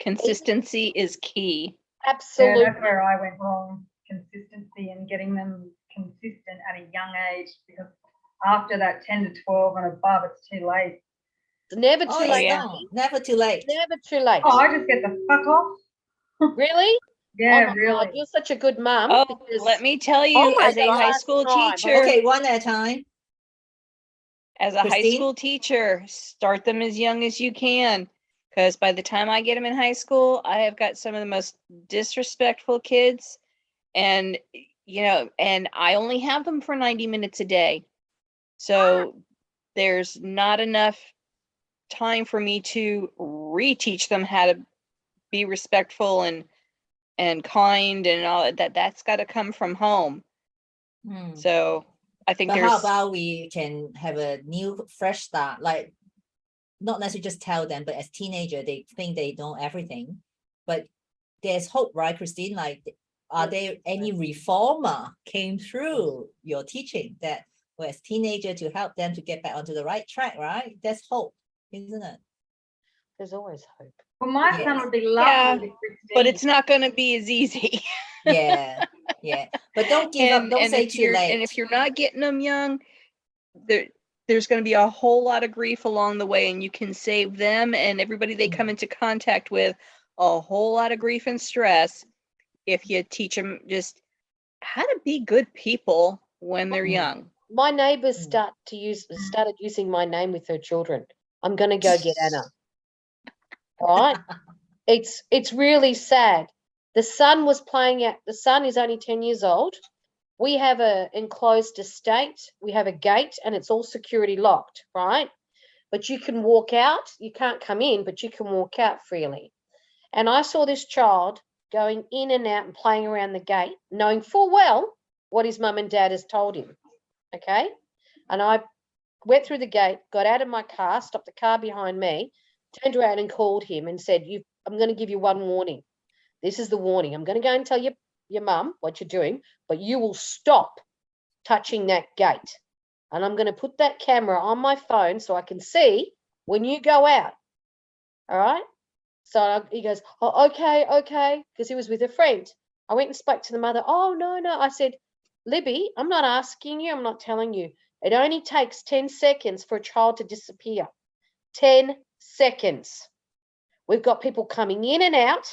Consistency is key. Yeah, Absolutely. that's where I went wrong. Consistency and getting them consistent at a young age, because after that 10 to 12 and above, it's too late. It's never too Oh, it's late. yeah. not. Never too late. Never too late. Oh, I just get the fuck off. Really? Yeah, Oh my really. God, you're such a good mum. Oh, because- let me tell you, Oh my as a high God, school right. teacher, Okay, one at a time. as a high Christine? school teacher, start them as young as you can. Because by the time I get them in high school, I have got some of the most disrespectful kids. And, you know, and I only have them for 90 minutes a day. So there's not enough time for me to reteach them how to be respectful and kind and all that. That's got to come from home. Hmm. So I think But how there's about we can have a new fresh start, like not necessarily just tell them, but as teenager, they think they know everything. But there's hope, right, Christine? Like, are there any reformer came through your teaching that were as teenager to help them to get back onto the right track, right? That's hope, isn't it? There's always hope. Well, my son Yes. would be Yeah, lovely with Christine. but it's not going to be as easy. Yeah, yeah. But don't give up, don't say too late. And if you're not getting them young, there's going to be a whole lot of grief along the way, and you can save them and everybody they come into contact with a whole lot of grief and stress if you teach them just how to be good people when they're Mm. young. My neighbours Mm. started using my name with her children. I'm going to go get Anna. Right? It's really sad. The son was playing out. The son is only 10 years old. We have a enclosed estate. We have a gate and it's all security locked, right? But you can walk out. You can't come in, but you can walk out freely. And I saw this child going in and out and playing around the gate, knowing full well what his mum and dad has told him. Okay? And I went through the gate, got out of my car, stopped the car behind me, turned around and called him and said, I'm going to give you one warning. This is the warning. I'm going to go and tell your mum what you're doing, but you will stop touching that gate. And I'm going to put that camera on my phone so I can see when you go out. All right? So he goes, oh, okay, because he was with a friend. I went and spoke to the mother. Oh, no. I said, Libby, I'm not asking you. I'm not telling you. It only takes 10 seconds for a child to disappear. 10 seconds. We've got people coming in and out.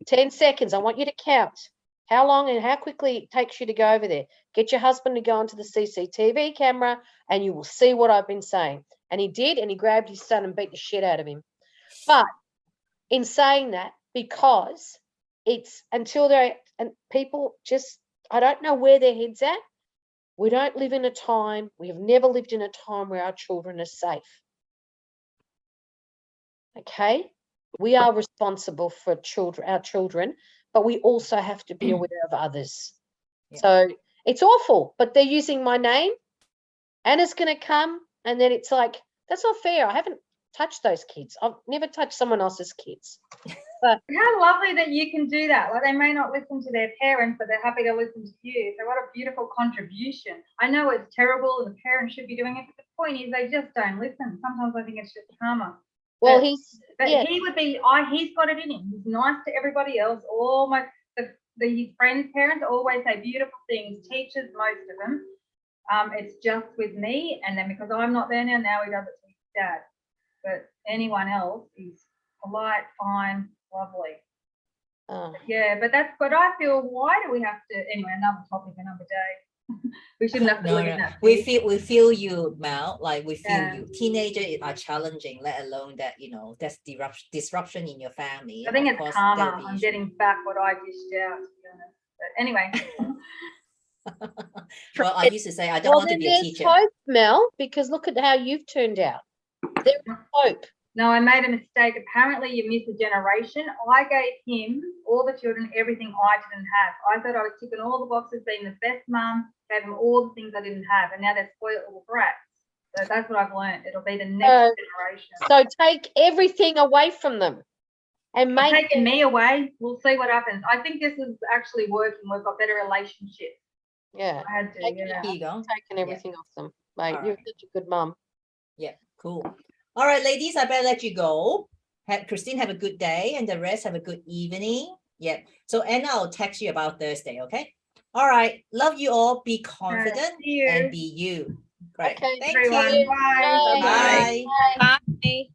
10 seconds. I want you to count how long and how quickly it takes you to go over there. Get your husband to go onto the CCTV camera and you will see what I've been saying. And he did, and he grabbed his son and beat the shit out of him. But in saying that, because it's until they're, and people just, I don't know where their head's at. We don't live in a time, we have never lived in a time where our children are safe. Okay? We are responsible for our children, but we also have to be aware of others. Yeah. So it's awful, but they're using my name. Anna's going to come, and then it's like, that's not fair. I haven't touched those kids. I've never touched someone else's kids. How lovely that you can do that. Like, they may not listen to their parents, but they're happy to listen to you. So what a beautiful contribution. I know it's terrible and the parents should be doing it, but the point is they just don't listen. Sometimes I think it's just karma. Well, But yeah. he would be, he's got it in him. He's nice to everybody else. All his friends' parents always say beautiful things, teachers, most of them. It's just with me, and then because I'm not there now he does it to his dad. But anyone else is polite, fine, lovely. Yeah, but I feel, why do we have to, anyway, another topic, another day. We shouldn't have to live in that. We feel you, Mel. Like we feel Yeah. you. Teenagers are challenging, let alone that, that's disruption in your family. I think Of it's course, karma. there'll be I'm issues. getting back what I dished out, to be honest. But anyway. Well, I used to say I don't Well, want to then be a there's teacher. hope, Mel, because look at how you've turned out. There is hope. No, I made a mistake. Apparently you miss a generation. I gave him, all the children, everything I didn't have. I thought I was ticking all the boxes, being the best mum, gave them all the things I didn't have, and now they're spoiled little brats. So that's what I've learned. It'll be the next generation. So take everything away from them. and make taking me away. We'll see what happens. I think this is actually working. We've got better relationships. yeah, I had to, Take yeah. Here you go. taking everything off them, mate. All You're right. such a good mum. Yeah, cool. All right, ladies, I better let you go. Christine, have a good day, and the rest have a good evening. Yeah. So Anna, I'll text you about Thursday, okay? All right. Love you all. Be confident see you. and be you. Great. Okay, Thank Everyone, you. bye. Bye. Bye. Bye. Bye.